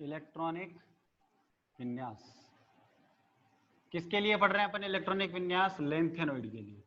Electronic विन्यास किसके लिए पढ़ रहे हैं अपन? इलेक्ट्रॉनिक विन्यास लेंथेनॉइड के लिए।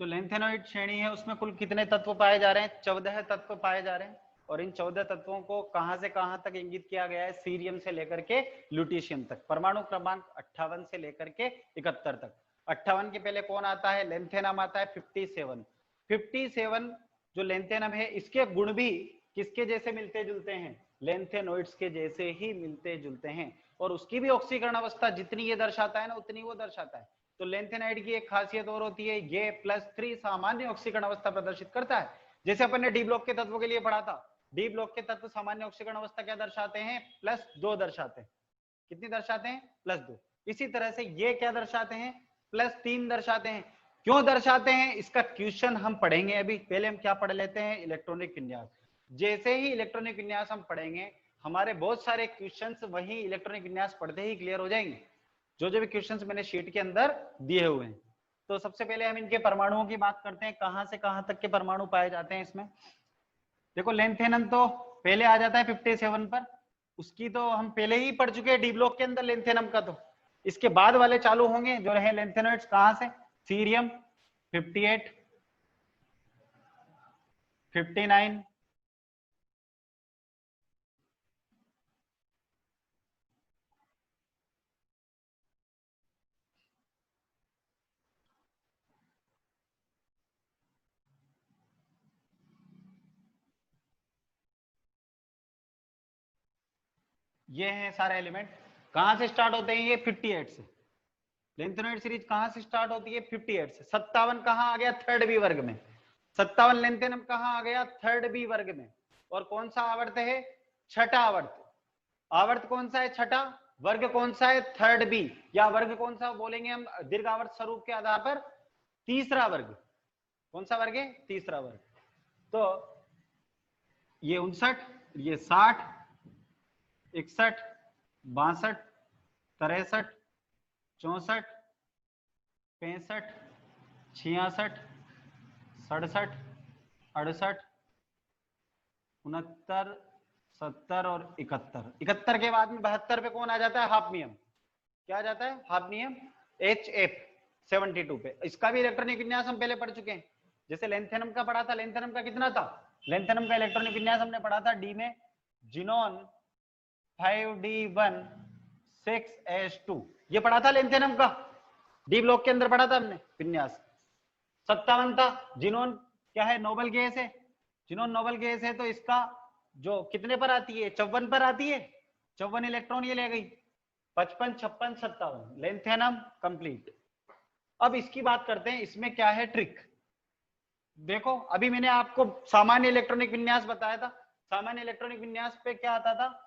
जो लेंथेनॉइड श्रेणी है उसमें कुल कितने तत्व पाए जा रहे हैं? 14 तत्व पाए जा रहे हैं। और इन 14 तत्वों को कहां से कहां तक इंगित किया गया है? सीरियम से लेकर के ल्यूटीशियम तक। परमाणु क्रमांक 58 से लेकर के 71 तक। 58 के पहले कौन आता है? लेंथेनम आता है। 57 जो लेंथेनम है इसके गुण भी किसके जैसे मिलते जुलते हैं? लेंथेनॉइड्स के जैसे ही मिलते जुलते हैं। और उसकी भी ऑक्सीकरण अवस्था जितनी ये दर्शाता है ना उतनी वो दर्शाता है। तो लेंथेनाइड की एक खासियत और होती है, ये +3 सामान्य ऑक्सीकरण अवस्था प्रदर्शित करता है। जैसे अपन ने डी ब्लॉक के तत्वों के लिए पढ़ा था, डी ब्लॉक के तत्व सामान्य ऑक्सीकरण अवस्था क्या दर्शाते हैं? +2 दर्शाते हैं। कितनी दर्शाते हैं? +2। इसी तरह से ये क्या दर्शाते हैं? +3 दर्शाते हैं। क्यों दर्शाते हैं इसका क्वेश्चन हम पढ़ेंगे अभी। पहले हम क्या पढ़ लेते हैं? इलेक्ट्रॉनिक विन्यास। जैसे ही इलेक्ट्रॉनिक विन्यास हम पढ़ेंगे हमारे बहुत सारे क्वेश्चंस वही इलेक्ट्रॉनिक विन्यास पढ़ते ही क्लियर हो जाएंगे, जो भी क्वेश्चंस मैंने शीट के अंदर दिए हुए हैं। तो सबसे पहले हम इनके परमाणुओं की बात करते हैं, कहां से कहां तक के परमाणु पाए जाते हैं इसमें। देखो लेंथेनम तो पहले आ जाता है 57 पर, उसकी तो हम पहले ही पढ़ चुके हैं डी ब्लॉक के अंदर लेंथेनम का। तो इसके बाद वाले चालू होंगे जो रहे लेंथेनॉइड्स। कहां से? सीरियम 58, 59, ये हैं सारे एलिमेंट। कहां से स्टार्ट होते हैं ये? 58 से। लेंथेनॉइड सीरीज कहां से स्टार्ट होती है? 58 से। 57 कहां आ गया? थर्ड बी वर्ग में। 57 लेंथेनम कहां आ गया? थर्ड बी वर्ग में। और कौन सा आवर्त है? छठा आवर्त। आवर्त कौन सा है? छठा। वर्ग कौन सा है? Third B. या वर्ग कौन सा बोलेंगे हम दीर्घ आवर्त स्वरूप के आधार पर? तीसरा वर्ग। कौन सा वर्ग है? तीसरा वर्ग। तो ये 59, ये 60, 61, 62, 63, 64, 65, 66, 67, 68, 69, 70 और 71। 71 के बाद में 72 पे कौन आ जाता है? हाफनियम। क्या आ जाता है? हाफनियम HF 72 पे। इसका भी इलेक्ट्रॉनिक विन्यास हम पहले पढ़ चुके हैं। जैसे लेंथेनम का पढ़ा था, लेंथेनम का कितना था? लेंथेनम का इलेक्ट्रॉनिक विन्यास हमने पढ़ा था डी में, जिनोन 5D1 6S2, ये पढ़ा था लेंथेनम का, डी ब्लॉक के अंदर पढ़ा था हमने विन्यास। 57 था। जिनोन क्या है? नोबल गैस है। जिनोन नोबल गैस है तो इसका जो कितने पर आती है? 54 पर आती है। 54 इलेक्ट्रॉन ये ले गई। 55, 56, 57 लेंथेनम कंप्लीट। अब इसकी बात करते हैं, इसमें क्या है ट्रिक। देखो अभी मैंने आपको सामान्य इलेक्ट्रॉनिक विन्यास बताया था। सामान्य इलेक्ट्रॉनिक विन्यास पे क्या आता था?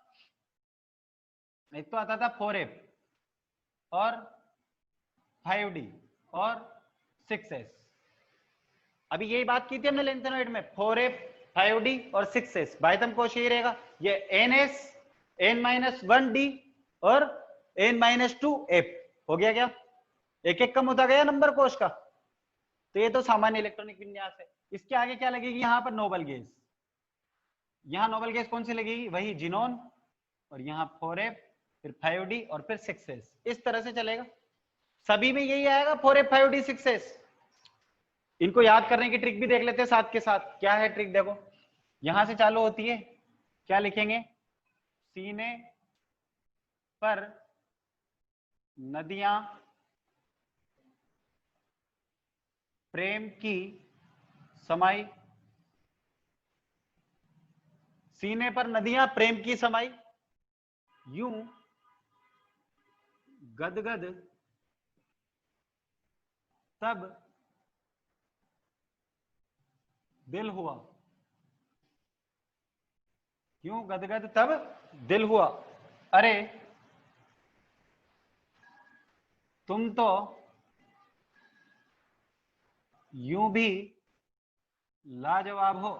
एक तो आता था 4F और 5D और 6S। अभी यही बात की थी हमने लेंथेनॉइड में, 4F 5D और 6S। बाह्यतम कोश यही रहेगा, ये NS N-1D और N-2F हो गया। क्या एक एक कम होता गया नंबर कोश का? तो ये तो सामान्य इलेक्ट्रॉनिक विन्यास है। इसके आगे क्या लगेगी? यहां पर नोबल गैस। यहां नोबल गैस कौन सी लगेगी? वही जिनोन। और यहां 4F, फिर 5D और फिर 6S। इस तरह से चलेगा, सभी में यही आएगा 4F 5D 6S। इनको याद करने की ट्रिक भी देख लेते हैं साथ के साथ। क्या है ट्रिक? देखो यहां से चालू होती है, क्या लिखेंगे? सीने पर नदियां प्रेम की समाई। सीने पर नदियां प्रेम की समाई, यूं गदगद तब दिल हुआ। क्यों गदगद तब दिल हुआ? अरे तुम तो यूं भी लाजवाब हो।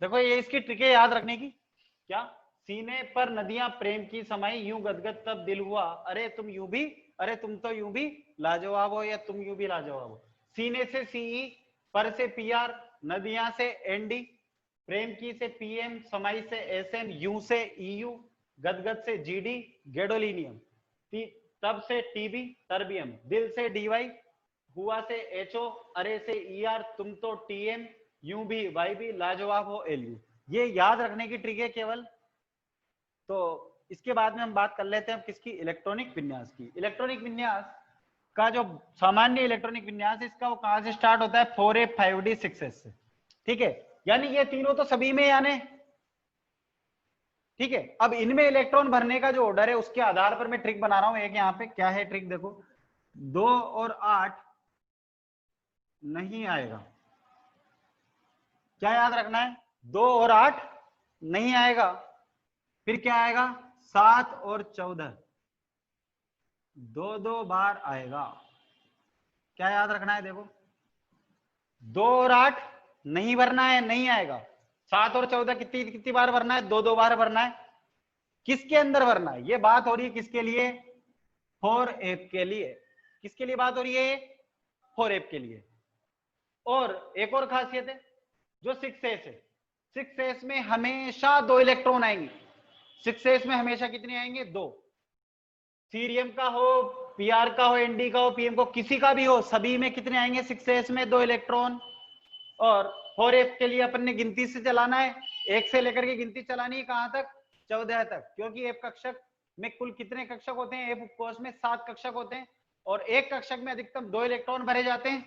देखो ये इसकी ट्रिक है याद रखने की। क्या? सीने पर नदियां प्रेम की समाई, यूं गदगद तब दिल हुआ। अरे तुम यूं भी, अरे तुम तो यूं भी लाजवाब हो, या तुम यूं भी लाजवाब हो। सीने से सीई पर से पीआर, नदियां से एनडी, प्रेम की से पीएम, समाई से एसएम, यू से ईयू, गदगद से जीडी, गेडोलिनियम, तब से टीबी, टर्बियम, दिल से डीवाई, हुआ से एचओ, अरे से ईआर, तुम तो टीएम, यू भी वाई भी, लाजवाब हो एलयू। ये याद रखने की ट्रिक है केवल। तो इसके बाद में हम बात कर लेते हैं अब किसकी, इलेक्ट्रॉनिक विन्यास की। इलेक्ट्रॉनिक विन्यास का जो सामान्य इलेक्ट्रॉनिक विन्यास इसका, वो कहां से स्टार्ट होता है, 4A 5D 6S से। ठीक है, यानी ये तीनों तो सभी में आने। ठीक है, अब इनमें इलेक्ट्रॉन भरने का जो ऑर्डर है उसके आधार पर मैं ट्रिक बना रहा हूं एक। यहाँ पे क्या है ट्रिक, देखो 2 और 8 नहीं आएगा। क्या याद रखना है, 2 और 8 नहीं आएगा। फिर क्या आएगा, 7 और 14 2 बार आएगा। क्या याद रखना है, देखो 2 और 8 नहीं भरना है, नहीं आएगा। 7 और 14 कितनी कितनी बार भरना है, 2 बार भरना है। किसके अंदर भरना है, ये बात हो रही है किसके लिए, 4F के लिए। किसके लिए बात हो रही है, 4F के लिए। और एक और खासियत है जो 6S है, 6S में हमेशा 2 इलेक्ट्रॉन आएंगे। 6S में हमेशा कितने आएंगे, 2। सीरियम का हो, पीआर का हो, एनडी का हो, पीएम को, किसी का भी हो, सभी में कितने आएंगे, 6S में 2 इलेक्ट्रॉन। और 4F के लिए अपन ने गिनती से चलाना है, 1 से लेकर के गिनती चलानी है कहां तक, 14 तक। क्योंकि F कक्षक में कुल कितने कक्षक होते हैं, F उपकोष में 7 कक्षक होते हैं, और एक कक्षक में अधिकतम 2 इलेक्ट्रॉन भरे जाते हैं।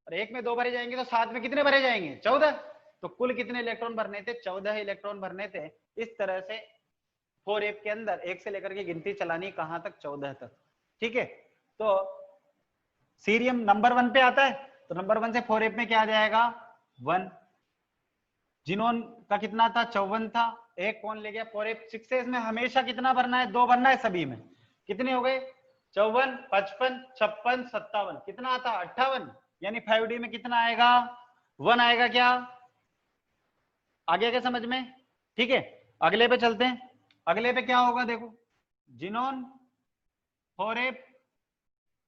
और एक में 2 भरे जाएंगे तो 7 में कितने भरे जाएंगे, 14। तो कुल कितने इलेक्ट्रॉन भरने थे, 14 इलेक्ट्रॉन भरने थे। इस तरह से 4F के अंदर 1 से लेकर के गिनती चलानी कहां तक, 14 तक। ठीक है, तो सीरियम नंबर 1 पे आता है, तो नंबर 1 से 4F में क्या आ जाएगा, 1। जिनोन का कितना था, 54 था, एक कौन ले गया, 4F। 6S में हमेशा कितना भरना है, 2 भरना है सभी में। कितने हो गए, 54, 55, 56, 57, कितना आता, 58। यानी 5D में कितना आएगा, 1 आएगा। क्या आगे क्या समझ में, ठीक है। अगले पे चलते हैं। अगले पे क्या होगा, देखो xenon 4F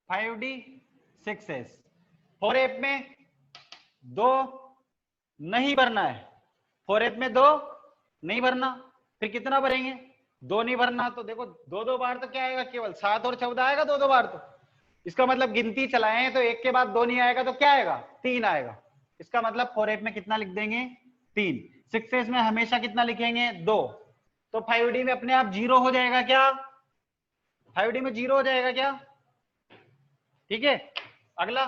5D 6S। 4F में 2 नहीं भरना है, 4F में 2 नहीं भरना। फिर कितना भरेंगे, 2 नहीं भरना, तो देखो 2 बार तो क्या आएगा, केवल 7 और 14 आएगा 2 बार। तो इसका मतलब गिनती चलाएं तो एक के बाद 2 नहीं आएगा तो क्या आएगा, 3 आएगा। इसका मतलब 4F में कितना लिख देंगे, 3। 6S में हमेशा कितना लिखेंगे, 2। तो 5D में अपने आप 0 हो जाएगा। क्या 5D में 0 हो जाएगा क्या, ठीक है। अगला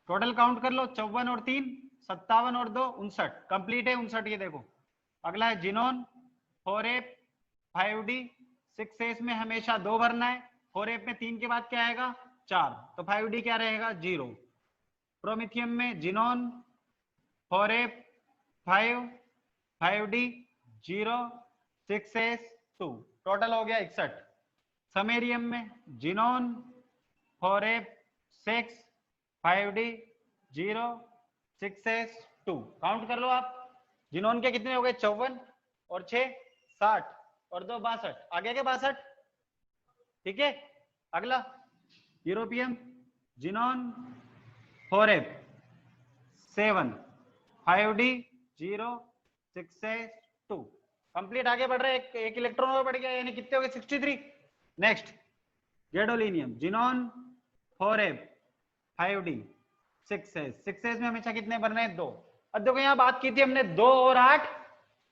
टोटल काउंट कर लो, 54 और 3 57 और 2 59, कंप्लीट है 59। ये देखो अगला है जिनोन 4F 5D 6S में हमेशा 2 भरना है, 4F में 3 के बाद क्या आएगा, 4। तो 5D क्या रहेगा, 0। प्रोमिथियम में xenon 4F 5D 0 6S 2, total हो गया 61। समेरियम में xenon 4F 6 5D 0 6S 2, count कर लो आप। जिनोन के कितने हो गए, 54 और 6 60 और 2 62, आगे के 62, ठीक है। अगला europium xenon 4F 7 5D 0 6S 2, complete. आगे बढ़ रहे, एक इलेक्ट्रॉन और बढ़ गया, यानी कितने हो गए, 63। Next gadolinium xenon 4F 5D 6S। 6S में हमेशा कितने भरने हैं, 2। अब देखो यहाँ बात की थी हमने 2 और 8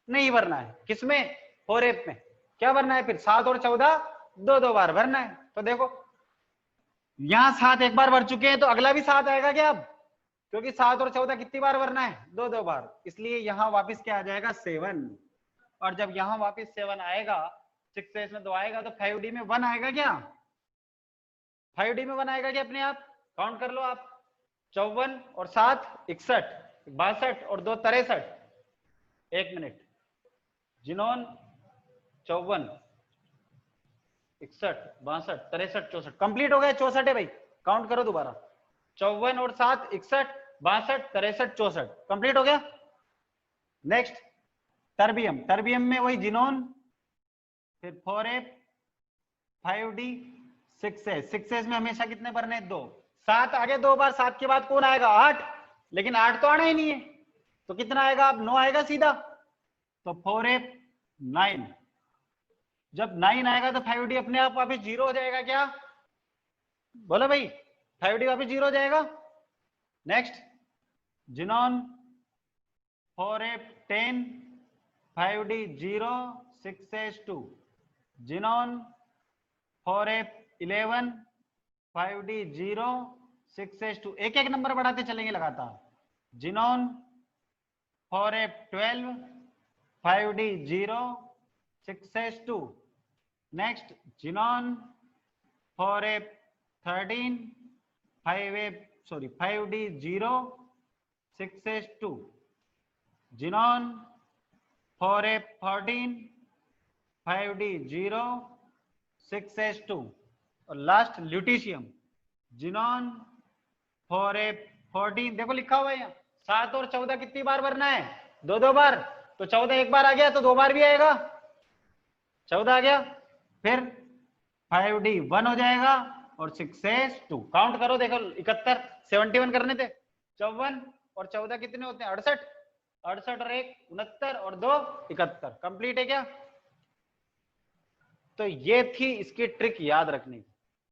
नहीं भरना है, किसमें, 4F में। क्या भरना है फिर, 7 और 14 2 बार भरना है। तो देखो यहाँ 7 एक बार भर चुके हैं, तो अगला भी 7 आएगा क्या अब, क्योंकि 7 और 14 कितनी बार भरना है, 2 बार। इसलिए यहाँ वापस क्या आ जाएगा, 7। और जब यहाँ वापस 7 आएगा, 6S में 2 आएगा, तो 5D में 1 आएगा क्या, 5D में 1 आएगा क्या अपने आप, काउंट कर लो आप। 54 और 7 61, 62 और 2 63। एक मिनट, जिनोन 54 61 62 63 64, कंप्लीट हो गया, 64 है भाई, काउंट करो दोबारा। 54 और 7 61 62 63 64, कंप्लीट हो गया। नेक्स्ट टर्बियम, टर्बियम में वही जिनोन, फिर 4F 5D 6S। 6S में हमेशा कितने भरने, 2। 7 आगे 2 बार, 7 के बाद कौन आएगा 8, लेकिन 8 तो आना ही नहीं है, तो कितना आएगा अब 9 आएगा सीधा, तो 4 8 9। जब 9 आएगा तो 5D अपने आप वापस 0 हो जाएगा क्या, बोलो भाई 5D वापस 0 हो जाएगा। Next xenon 4 8 10 5D 0 6 S 2, xenon 4 8 11 5D 0 6 S 2, एक एक नंबर बढ़ाते चलेंगे लगातार। Xenon 4 8 12 5D 0 6 S 2, next xenon 4 8 13 5D 0 6 S 2, xenon 4 8 14 5D 0 6 S 2, और लास्ट ल्यूटीशियम जिनॉन 4 8 14, देखो लिखा हुआ है यहाँ 7 और 14 कितनी बार भरना है, 2 बार, तो 14 एक बार आ गया तो 2 बार भी आएगा, 14 आ गया, फिर 5D 1 हो जाएगा और 6 S 2, काउंट करो देखो 71 71 करने थे, 54 और 14 कितने होते हैं 68, 68 और 1 69 और 2 71, कंप्लीट है क्या। तो ये थी इसकी ट्रिक याद रखने की।